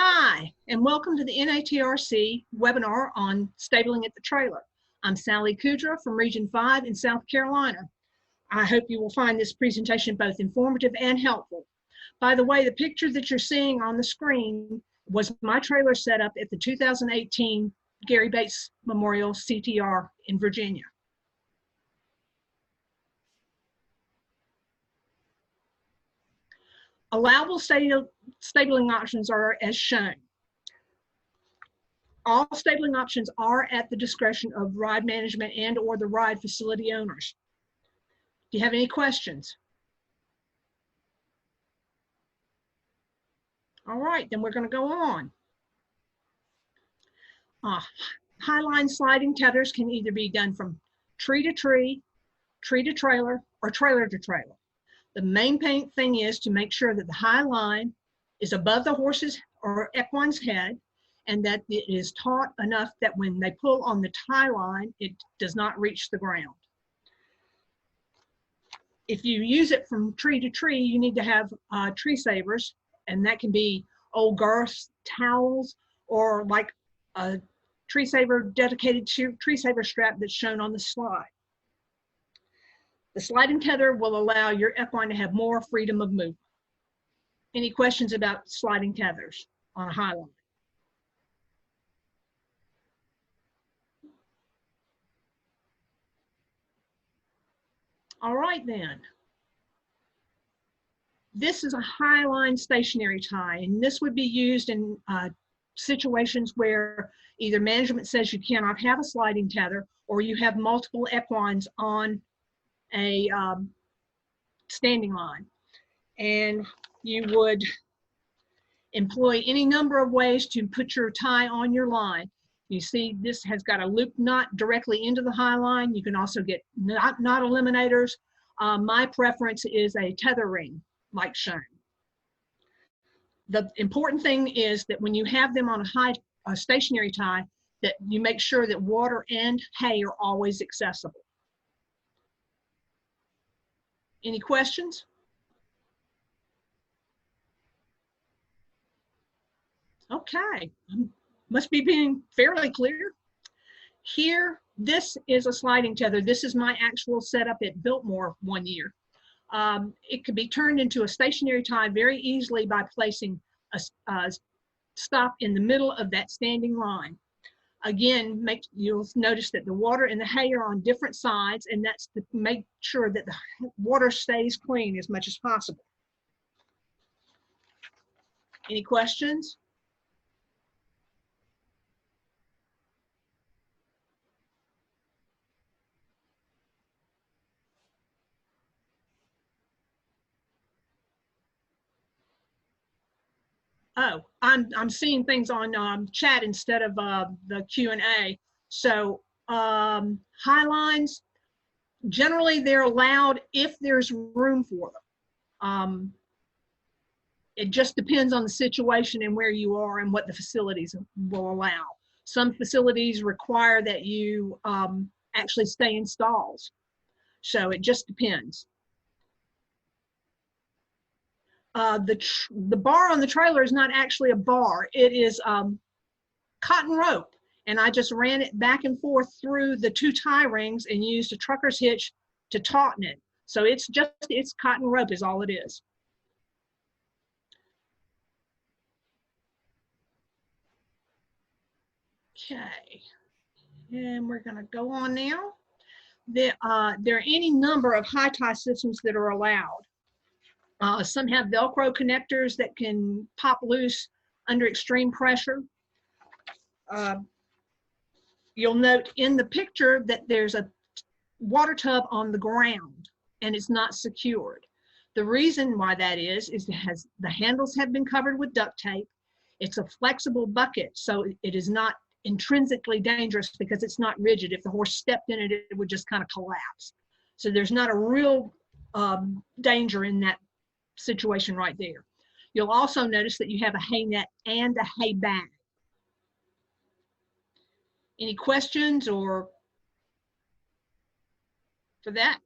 Hi, and welcome to the NATRC webinar on stabling at the trailer. I'm Sally Kudra from Region 5 in South Carolina. I hope you will find this presentation both informative and helpful. By the way, the picture that you're seeing on the screen was my trailer setup at the 2018 Gary Bates Memorial CTR in Virginia. Allowable stabling options are as shown. All stabling options are at the discretion of ride management and or the ride facility owners. Do you have any questions? All right, then we're going to go on. Highline sliding tethers can either be done from tree to tree, tree to trailer, or trailer to trailer. The main thing is to make sure that the high line is above the horse's or equine's head, and that it is taut enough that when they pull on the tie line, it does not reach the ground. If you use it from tree to tree, you need to have tree savers, and that can be old girths, towels, or like a tree saver dedicated to tree saver strap that's shown on the slide. The sliding tether will allow your equine to have more freedom of movement. Any questions about sliding tethers on a high line? All right then. This is a high line stationary tie, and this would be used in situations where either management says you cannot have a sliding tether, or you have multiple equines on a standing line, and you would employ any number of ways to put your tie on your line. You see this has got a loop knot directly into the high line. You can also get knot eliminators. My preference is a tether ring like shown. The important thing is that when you have them on a stationary tie, that you make sure that water and hay are always accessible. Any questions? Okay, must be being fairly clear. Here, this is a sliding tether. This is my actual setup at Biltmore one year. It could be turned into a stationary tie very easily by placing a stop in the middle of that standing line. Again, you'll notice that the water and the hay are on different sides, and that's to make sure that the water stays clean as much as possible. Any questions? Oh, I'm seeing things on chat instead of the Q&A. So high lines, generally they're allowed if there's room for them. It just depends on the situation and where you are and what the facilities will allow. Some facilities require that you actually stay in stalls. So it just depends. The bar on the trailer is not actually a bar. It is cotton rope, and I just ran it back and forth through the two tie rings and used a trucker's hitch to tauten it. So it's cotton rope is all it is. Okay, and we're going to go on now. There are any number of high tie systems that are allowed. Some have Velcro connectors that can pop loose under extreme pressure. You'll note in the picture that there's a water tub on the ground and it's not secured. The reason why that is the handles have been covered with duct tape. It's a flexible bucket, so it is not intrinsically dangerous because it's not rigid. If the horse stepped in it, it would just kind of collapse. So there's not a real danger in that situation right there. You'll also notice that you have a hay net and a hay bag. Any questions or for that?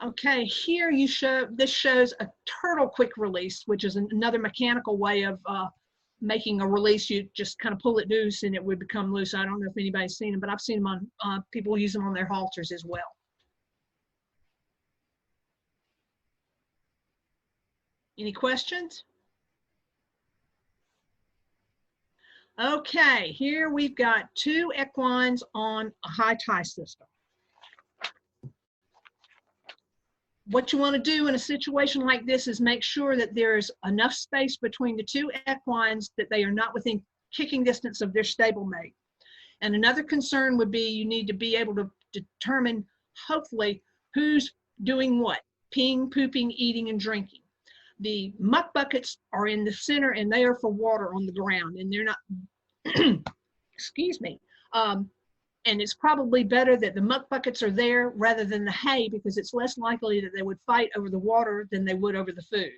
Okay, here this shows a turtle quick release, which is another mechanical way of making a release. You just kind of pull it loose and it would become loose. I don't know if anybody's seen them, but I've seen them on, people use them on their halters as well. Any questions? Okay, here we've got 2 equines on a high tie system. What you want to do in a situation like this is make sure that there's enough space between the 2 equines that they are not within kicking distance of their stablemate. And another concern would be you need to be able to determine, hopefully, who's doing what, peeing, pooping, eating, and drinking. The muck buckets are in the center and they are for water on the ground, and they're not, excuse me. And it's probably better that the muck buckets are there rather than the hay, because it's less likely that they would fight over the water than they would over the food.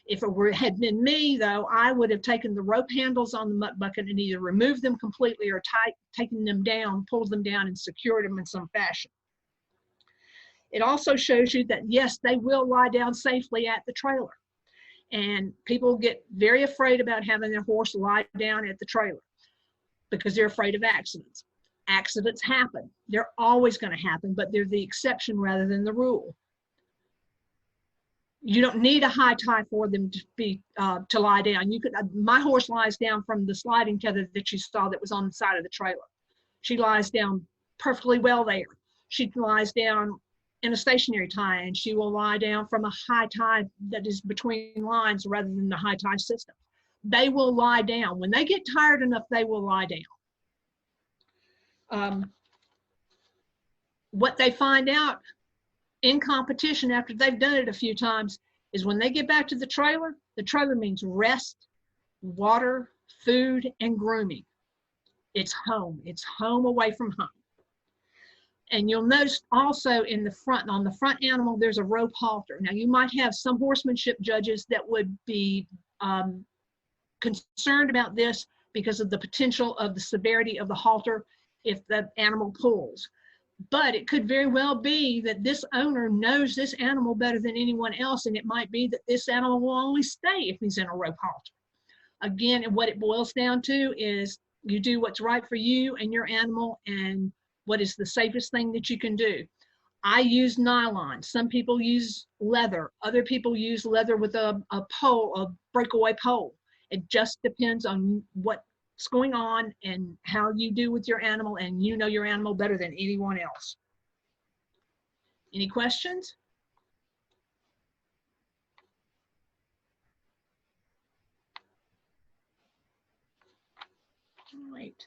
If it had been me, though, I would have taken the rope handles on the muck bucket and either removed them completely or taken them down, pulled them down, and secured them in some fashion. It also shows you that, yes, they will lie down safely at the trailer. And people get very afraid about having their horse lie down at the trailer because they're afraid of accidents. Accidents happen. They're always going to happen, but they're the exception rather than the rule. You don't need a high tie for them to lie down. You could. My horse lies down from the sliding tether that you saw that was on the side of the trailer. She lies down perfectly well there. She lies down in a stationary tie, and she will lie down from a high tie that is between lines rather than the high tie system. They will lie down. When they get tired enough, they will lie down. What they find out in competition after they've done it a few times is when they get back to the trailer means rest, water, food, and grooming. It's home. It's home away from home. And you'll notice also in the front, on the front animal, there's a rope halter. Now, you might have some horsemanship judges that would be concerned about this because of the potential of the severity of the halter if the animal pulls. But it could very well be that this owner knows this animal better than anyone else, and it might be that this animal will only stay if he's in a rope halter. Again, what it boils down to is you do what's right for you and your animal and what is the safest thing that you can do. I use nylon. Some people use leather. Other people use leather with a pole, a breakaway pole. It just depends on what's going on and how you do with your animal, and you know your animal better than anyone else. Any questions? All right.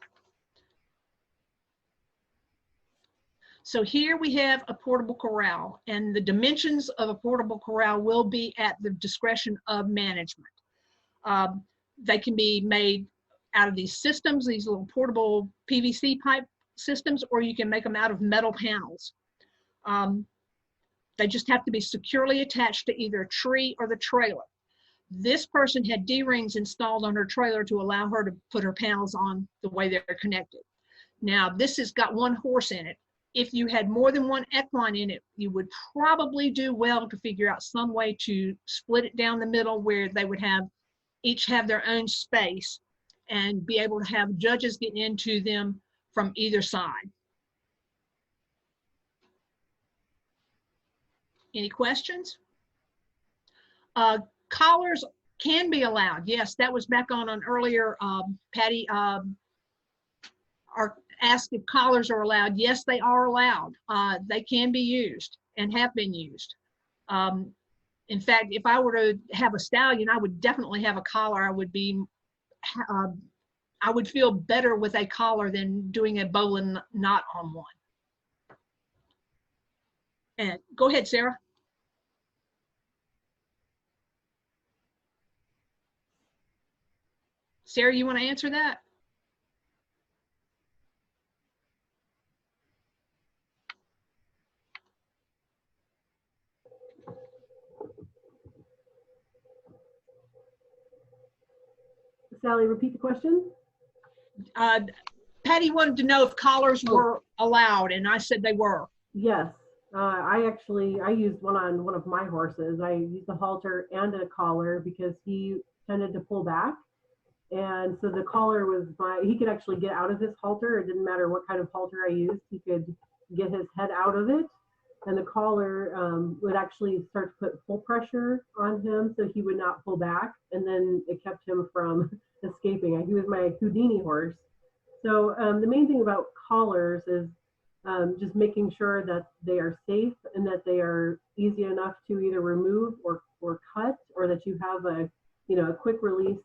So here we have a portable corral, and the dimensions of a portable corral will be at the discretion of management. They can be made out of these systems, these little portable PVC pipe systems, or you can make them out of metal panels. They just have to be securely attached to either a tree or the trailer. This person had D-rings installed on her trailer to allow her to put her panels on the way they're connected. Now, this has got one horse in it. If you had more than one equine in it, you would probably do well to figure out some way to split it down the middle where they would each have their own space and be able to have judges get into them from either side. Any questions? Collars can be allowed. Yes, that was back on an earlier, Patty asked if collars are allowed. Yes, they are allowed. They can be used and have been used. In fact, if I were to have a stallion, I would definitely have a collar. I would feel better with a collar than doing a bow and knot on one. And go ahead, Sarah. Sarah, you want to answer that? Sally, repeat the question. Patty wanted to know if collars were allowed, and I said they were. Yes. I used one on one of my horses. I used a halter and a collar because he tended to pull back. And so the collar was he could actually get out of his halter. It didn't matter what kind of halter I used. He could get his head out of it. And the collar would actually start to put full pressure on him so he would not pull back. And then it kept him from escaping. He was my Houdini horse. So the main thing about collars is just making sure that they are safe and that they are easy enough to either remove or cut, or that you have a a quick release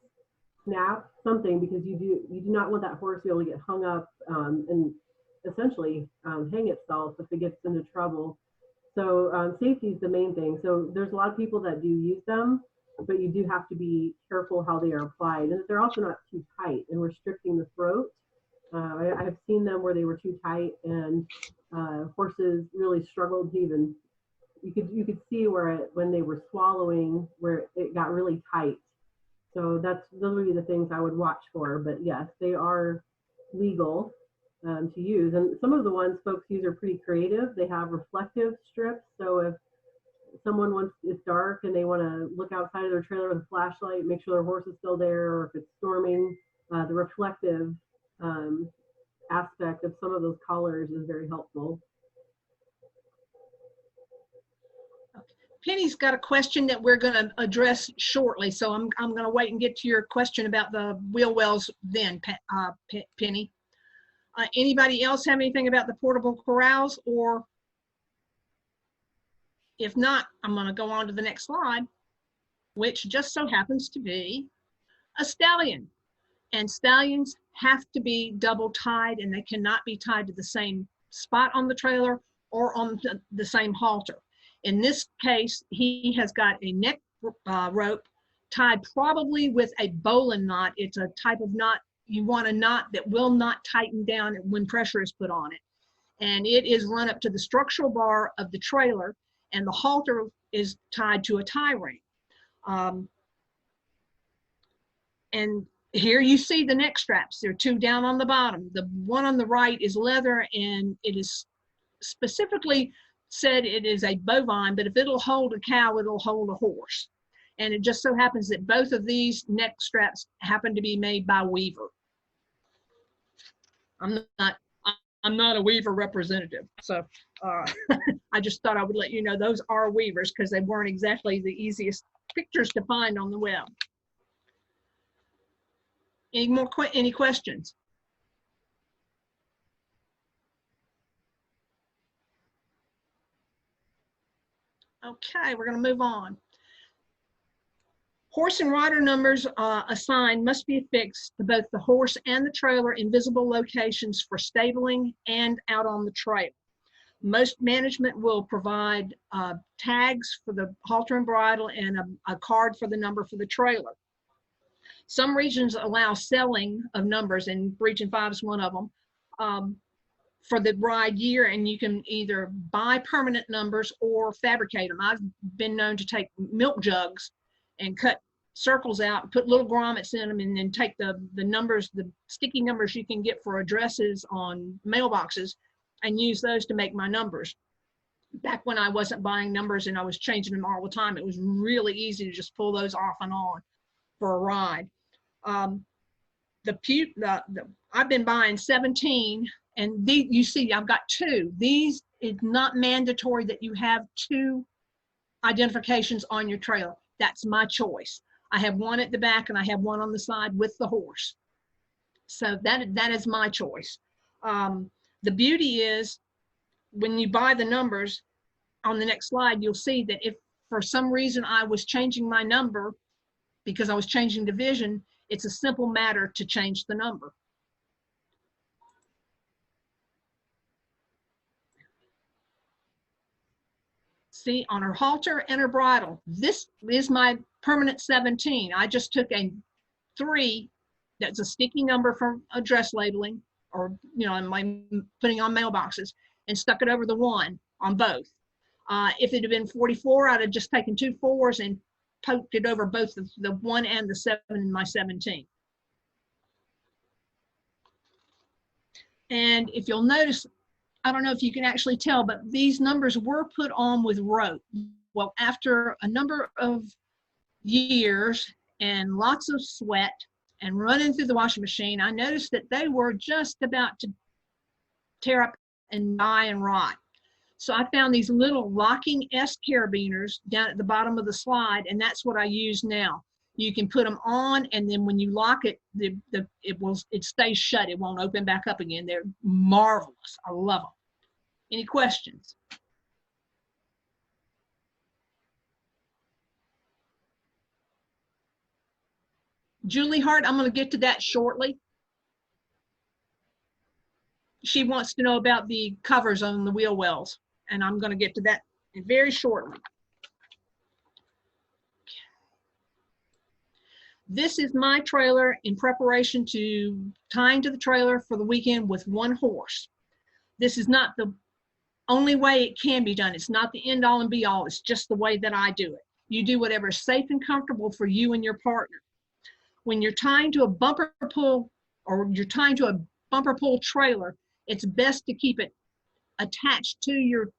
snap, something, because you do not want that horse to be able to get hung up and essentially hang itself if it gets into trouble. So safety is the main thing. So there's a lot of people that do use them, but you do have to be careful how they are applied, and they're also not too tight and restricting the throat. I've seen them where they were too tight, and horses really struggled to even. You could see when they were swallowing, where it got really tight. So those would be the things I would watch for. But yes, they are legal to use, and some of the ones folks use are pretty creative. They have reflective strips, so if someone wants, it's dark and they want to look outside of their trailer with a flashlight, make sure their horse is still there, or if it's storming, the reflective aspect of some of those collars is very helpful. Penny's got a question that we're going to address shortly, so I'm going to wait and get to your question about the wheel wells then, Penny. Anybody else have anything about the portable corrals? Or if not, I'm going to go on to the next slide, which just so happens to be a stallion. And stallions have to be double tied, and they cannot be tied to the same spot on the trailer or on the same halter. In this case, he has got a neck rope tied probably with a bowline knot. It's a type of knot. You want a knot that will not tighten down when pressure is put on it. And it is run up to the structural bar of the trailer, and the halter is tied to a tie ring. And here you see the neck straps. There are two down on the bottom. The one on the right is leather, and it is specifically said it is a bovine, but if it'll hold a cow, it'll hold a horse. And it just so happens that both of these neck straps happen to be made by Weaver. I'm not a Weaver representative, so I just thought I would let you know those are Weavers, because they weren't exactly the easiest pictures to find on the web. Any questions? Okay, we're going to move on. Horse and rider numbers assigned must be affixed to both the horse and the trailer in visible locations for stabling and out on the trail. Most management will provide tags for the halter and bridle and a card for the number for the trailer. Some regions allow selling of numbers, and Region 5 is one of them, for the ride year, and you can either buy permanent numbers or fabricate them. I've been known to take milk jugs and cut circles out, put little grommets in them, and then take the numbers, the sticky numbers you can get for addresses on mailboxes, and use those to make my numbers. Back when I wasn't buying numbers and I was changing them all the time, it was really easy to just pull those off and on for a ride. I've been buying 17, and you see I've got two. These, it's not mandatory that you have two identifications on your trailer. That's my choice. I have one at the back and I have one on the side with the horse. So that is my choice. The beauty is when you buy the numbers, on the next slide, you'll see that if for some reason I was changing my number because I was changing division, it's a simple matter to change the number. See, on her halter and her bridle, this is my permanent 17. I just took a 3 that's a sticky number for address labeling, or my putting on mailboxes, and stuck it over the 1 on both. If it had been 44, I'd have just taken 2 4s and poked it over both the 1 and the 7 in my 17. And if you'll notice, I don't know if you can actually tell, but these numbers were put on with rope. Well, after a number of years and lots of sweat and running through the washing machine, I noticed that they were just about to tear up and die and rot. So I found these little locking S carabiners down at the bottom of the slide, and that's what I use now. You can put them on, and then when you lock it, it stays shut. It won't open back up again. They're marvelous. I love them. Any questions? Julie Hart, I'm going to get to that shortly. She wants to know about the covers on the wheel wells, and I'm going to get to that very shortly. This is my trailer in preparation to tying to the trailer for the weekend with one horse. This is not the only way it can be done. It's not the end all and be all. It's just the way that I do it. You do whatever is safe and comfortable for you and your partner. When you're tying to a bumper pull or you're tying to a bumper pull trailer, it's best to keep it attached to your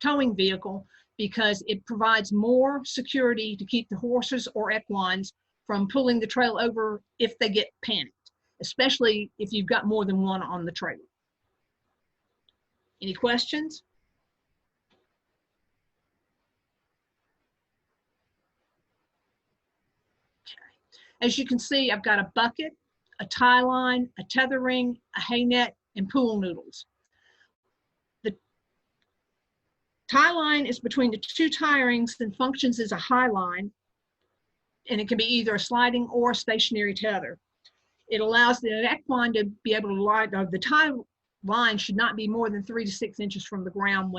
towing vehicle because it provides more security to keep the horses or equines from pulling the trail over if they get panicked, especially if you've got more than one on the trailer. Any questions? Okay. As you can see, I've got a bucket, a tie line, a tether ring, a hay net, and pool noodles. The tie line is between the two tie rings and functions as a high line, and it can be either a sliding or a stationary tether. It allows the equine to be able to lie, or the tie line should not be more than 3 to 6 inches from the ground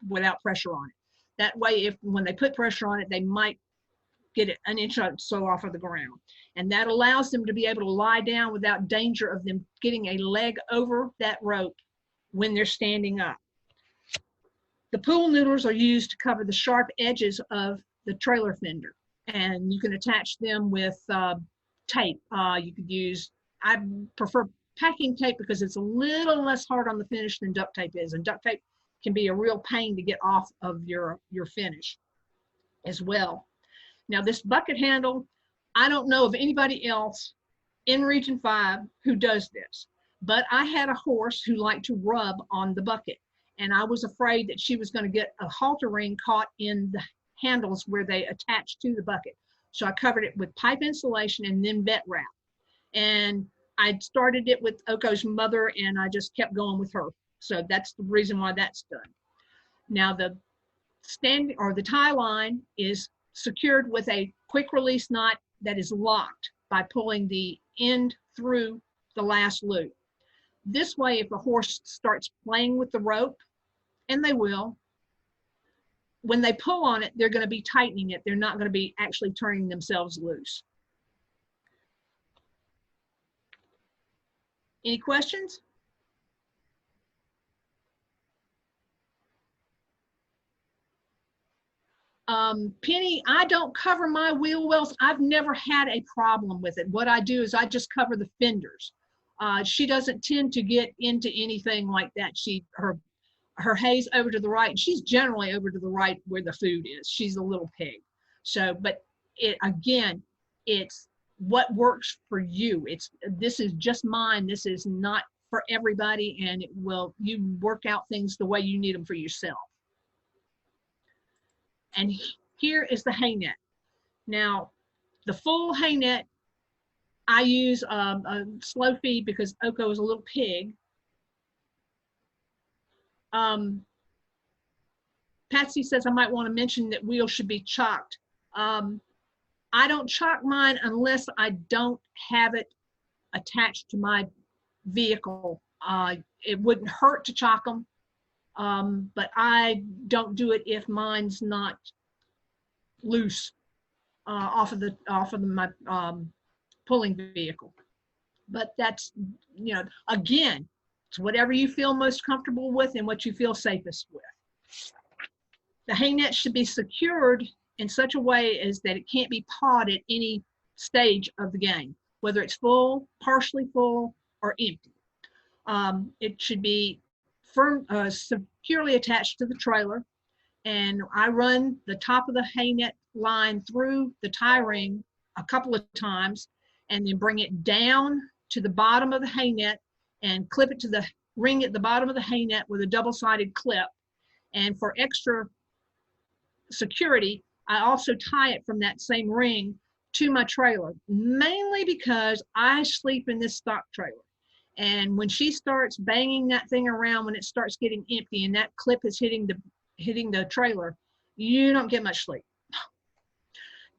without pressure on it. That way, when they put pressure on it, they might get it an inch or so off of the ground. And that allows them to be able to lie down without danger of them getting a leg over that rope when they're standing up. The pool noodles are used to cover the sharp edges of the trailer fender. And you can attach them with tape. You could use, I prefer packing tape because it's a little less hard on the finish than duct tape is. And duct tape can be a real pain to get off of your finish as well. Now this bucket handle, I don't know of anybody else in Region 5 who does this, but I had a horse who liked to rub on the bucket. And I was afraid that she was going to get a halter ring caught in the handles where they attach to the bucket. So I covered it with pipe insulation and then vet wrap. And I started it with Oko's mother and I just kept going with her. So that's the reason why that's done. Now the tie line is secured with a quick release knot that is locked by pulling the end through the last loop. This way, if a horse starts playing with the rope, and they will, when they pull on it, they're going to be tightening it. They're not going to be actually turning themselves loose. Any questions? Penny, I don't cover my wheel wells. I've never had a problem with it. What I do is I just cover the fenders. She doesn't tend to get into anything like that. Her hay's over to the right. She's generally over to the right where the food is. She's a little pig. So, but it's what works for you. This is just mine. This is not for everybody, and you work out things the way you need them for yourself. And here is the hay net. Now, the full hay net, I use a slow feed because Oko is a little pig. Patsy says I might want to mention that wheels should be chalked. I don't chalk mine unless I don't have it attached to my vehicle. It wouldn't hurt to chalk them, but I don't do it if mine's not loose off of my pulling vehicle. But that's, again, it's whatever you feel most comfortable with and what you feel safest with. The hay net should be secured in such a way as that it can't be pawed at any stage of the game, whether it's full, partially full, or empty. It should be securely attached to the trailer. And I run the top of the hay net line through the tie ring a couple of times and then bring it down to the bottom of the hay net and clip it to the ring at the bottom of the hay net with a double-sided clip. And for extra security, I also tie it from that same ring to my trailer, mainly because I sleep in this stock trailer. And when she starts banging that thing around, when it starts getting empty and that clip is hitting the trailer, you don't get much sleep.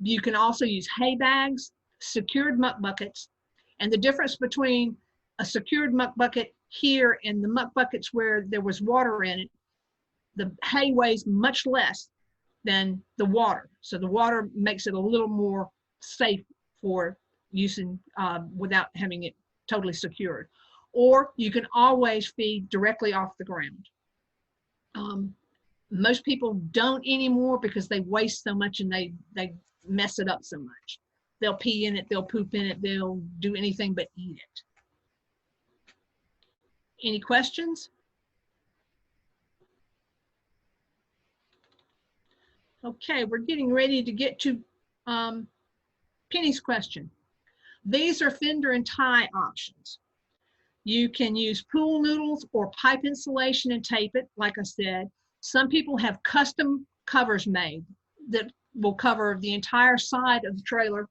You can also use hay bags, secured muck buckets, and the difference between a secured muck bucket here and the muck buckets where there was water in it, the hay weighs much less than the water. So the water makes it a little more safe for using without having it totally secured. Or you can always feed directly off the ground. Most people don't anymore because they waste so much and they mess it up so much. They'll pee in it, they'll poop in it, they'll do anything but eat it. Any questions? Okay, we're getting ready to get to Penny's question. These are fender and tie options. You can use pool noodles or pipe insulation and tape it, like I said. Some people have custom covers made that will cover the entire side of the trailer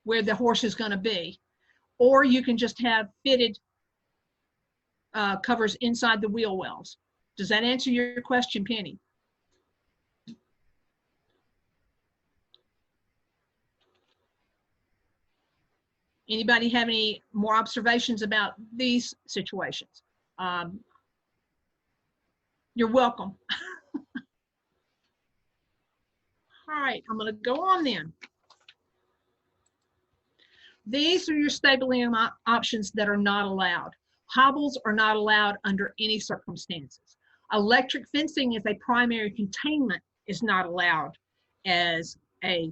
where the horse is going to be. Or you can just have fitted covers inside the wheel wells. Does that answer your question, Penny? Anybody have any more observations about these situations? You're welcome. All right, I'm going to go on then. These are your stabling options that are not allowed. Hobbles are not allowed under any circumstances. Electric fencing as a primary containment is not allowed as a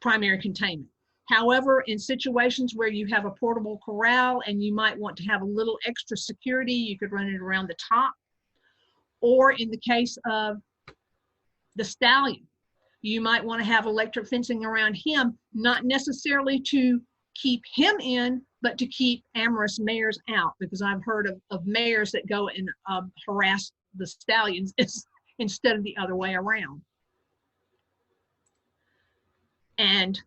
primary containment. However, in situations where you have a portable corral and you might want to have a little extra security, you could run it around the top. Or in the case of the stallion, you might want to have electric fencing around him, not necessarily to keep him in, but to keep amorous mares out, because I've heard of mares that go and harass the stallions instead of the other way around. And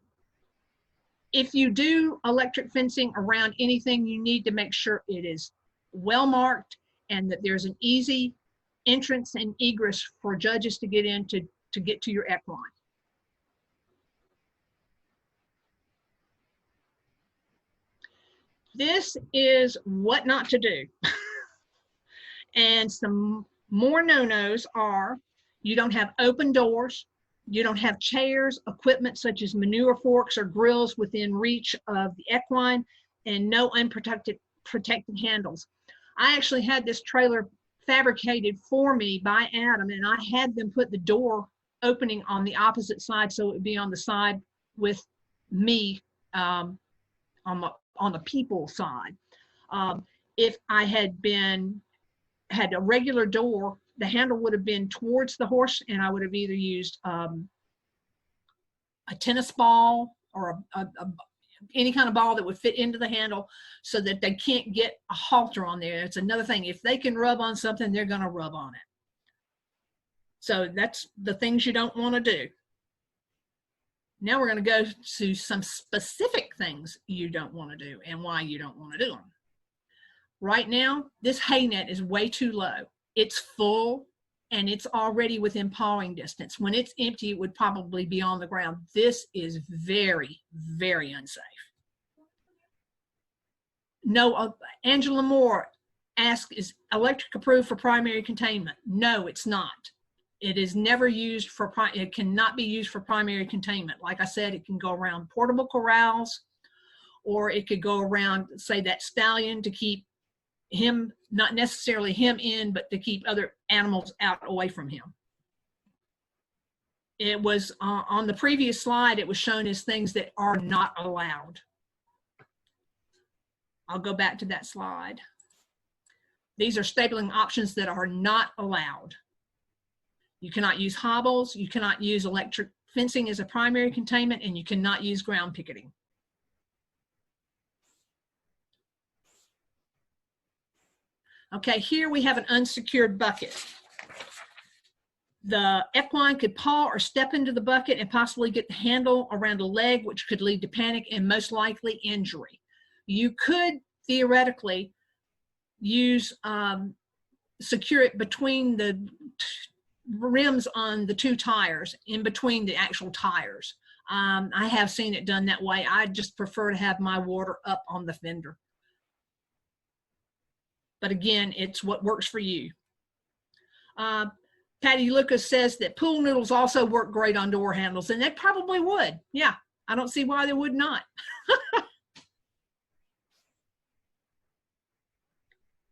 if you do electric fencing around anything, you need to make sure it is well marked and that there's an easy entrance and egress for judges to get in to get to your equine. This is what not to do. And some more no-nos are you don't have open doors, you don't have chairs, equipment such as manure forks or grills within reach of the equine, and no protected handles. I actually had this trailer fabricated for me by Adam, and I had them put the door opening on the opposite side so it would be on the side with me on the people side. If I had a regular door, the handle would have been towards the horse, and I would have either used a tennis ball or any kind of ball that would fit into the handle so that they can't get a halter on there. It's another thing. If they can rub on something, they're going to rub on it. So that's the things you don't want to do. Now we're going to go to some specific things you don't want to do and why you don't want to do them. Right now, this hay net is way too low. It's full and it's already within pawing distance. When it's empty, it would probably be on the ground. This is very, very unsafe. No, Angela Moore asked, is electric approved for primary containment? No, it's not. It is never used for, it cannot be used for primary containment. Like I said, it can go around portable corrals, or it could go around, say, that stallion to keep him, not necessarily him in, but to keep other animals out away from him. It was on the previous slide, it was shown as things that are not allowed. I'll go back to that slide. These are stapling options that are not allowed. You cannot use hobbles, you cannot use electric fencing as a primary containment, and you cannot use ground picketing. Okay, here we have an unsecured bucket. The equine could paw or step into the bucket and possibly get the handle around a leg, which could lead to panic and most likely injury. You could theoretically use, secure it between the rims on the two tires, in between the actual tires. I have seen it done that way. I just prefer to have my water up on the fender. But again, it's what works for you. Patty Lucas says that pool noodles also work great on door handles, and they probably would. Yeah, I don't see why they would not.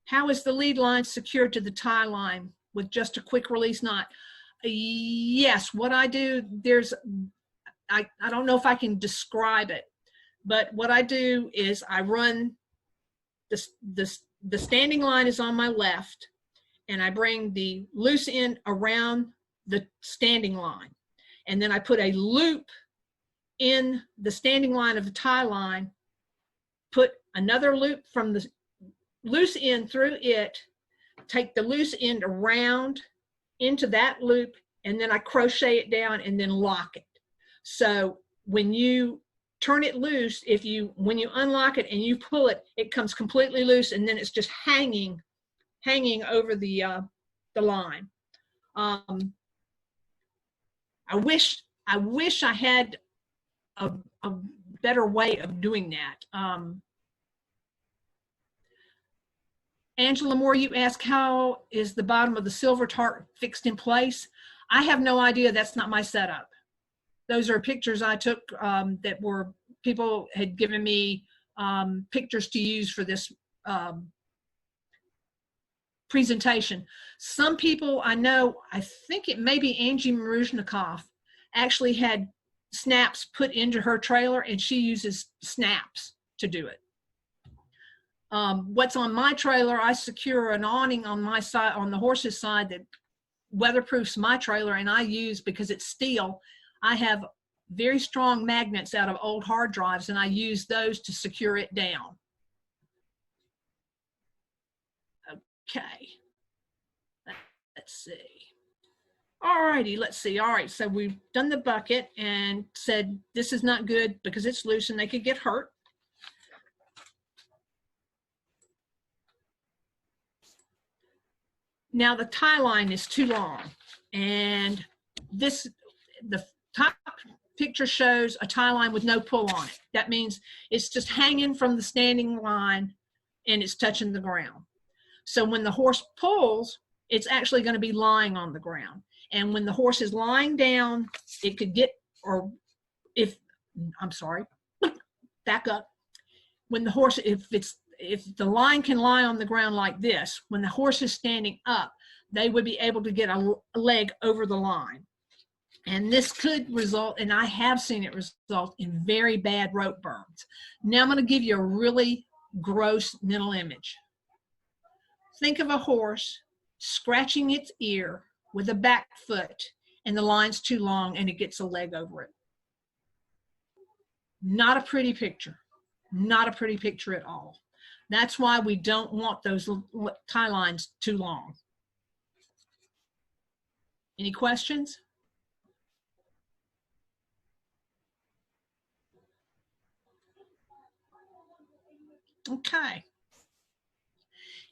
How is the lead line secured to the tie line with just a quick release knot? Yes, what I do, I don't know if I can describe it, but what I do is I run the standing line is on my left, and I bring the loose end around the standing line. And then I put a loop in the standing line of the tie line, put another loop from the loose end through it, take the loose end around into that loop, and then I crochet it down and then lock it. So when you turn it loose, when you unlock it and you pull it, it comes completely loose, and then it's just hanging over the line. I wish I had a better way of doing that. Angela Moore, you ask, how is the bottom of the silver tarp fixed in place? I have no idea. That's not my setup. Those are pictures I took that were, people had given me pictures to use for this presentation. Some people I know, I think it may be Angie Maruzhnikoff, actually had snaps put into her trailer, and she uses snaps to do it. What's on my trailer, I secure an awning on my side, on the horse's side, that weatherproofs my trailer, and I use, because it's steel, I have very strong magnets out of old hard drives, and I use those to secure it down. Okay, let's see. All righty, let's see. All right, so we've done the bucket and said this is not good because it's loose and they could get hurt. Now the tie line is too long, and the top picture shows a tie line with no pull on it. That means it's just hanging from the standing line and it's touching the ground. So when the horse pulls, it's actually going to be lying on the ground. And when the horse is lying down, it could get, or if, I'm sorry, back up. When the horse, if the line can lie on the ground like this, when the horse is standing up, they would be able to get a leg over the line. And this could result, and I have seen it result in very bad rope burns. Now I'm going to give you a really gross mental image. Think of a horse scratching its ear with a back foot, and the line's too long and it gets a leg over it. Not a pretty picture. Not a pretty picture at all. That's why we don't want those tie lines too long. Any questions? Okay.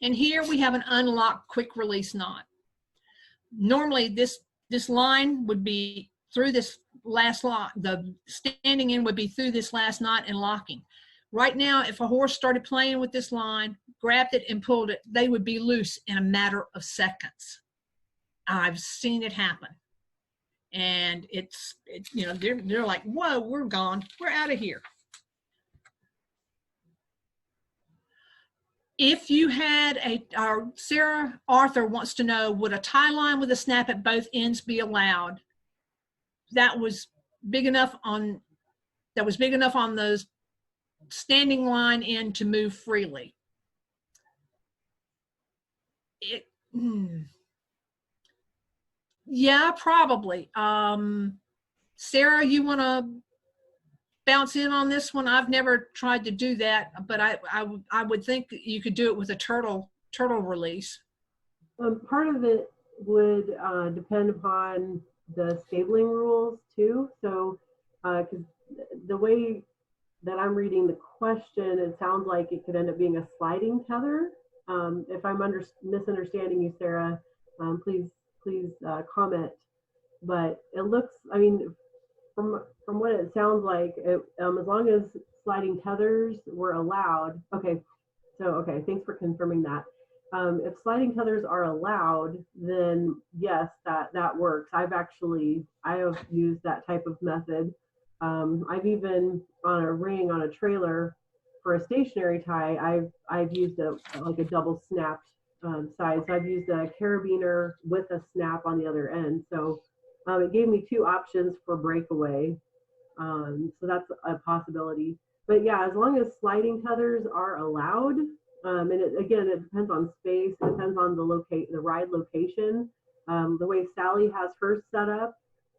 And here we have an unlocked quick release knot. Normally this line would be through this last lock, the standing end would be through this last knot and locking. Right now, if a horse started playing with this line, grabbed it and pulled it, they would be loose in a matter of seconds. I've seen it happen. And it's you know, they're like, whoa, we're gone. We're out of here. If you had Sarah Arthur wants to know, would a tie line with a snap at both ends be allowed? That was big enough on those standing line end to move freely. Yeah, probably. Sarah, you want to bounce in on this one? I've never tried to do that, but I would think you could do it with a turtle release. Part of it would depend upon the stabling rules too. So, because the way that I'm reading the question, it sounds like it could end up being a sliding tether. If I'm misunderstanding you, Sarah, please comment. But it looks, I mean, from what it sounds like, as long as sliding tethers were allowed. Okay, thanks for confirming that. If sliding tethers are allowed, then yes, that works. I have used that type of method. I've even on a ring on a trailer for a stationary tie, I've used like a double snapped side. So I've used a carabiner with a snap on the other end. So it gave me two options for breakaway. So that's a possibility. But yeah, as long as sliding tethers are allowed, and again, it depends on space, it depends on the ride location. The way Sally has hers set up,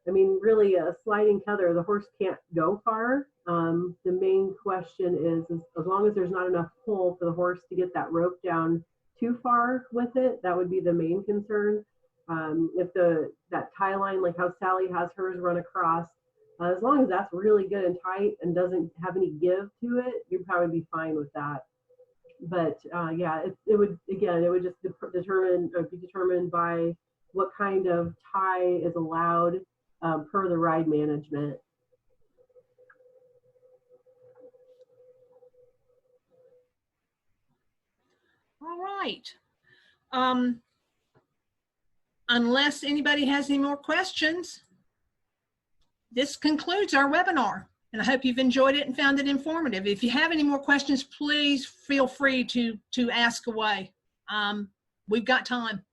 I mean, really a sliding tether, the horse can't go far. The main question is as long as there's not enough pull for the horse to get that rope down too far with it, that would be the main concern. If that tie line, like how Sally has hers run across, as long as that's really good and tight and doesn't have any give to it, you'd probably be fine with that. But yeah, it would just be determined by what kind of tie is allowed per the ride management. All right. Unless anybody has any more questions, this concludes our webinar. And I hope you've enjoyed it and found it informative. If you have any more questions, please feel free to ask away. We've got time.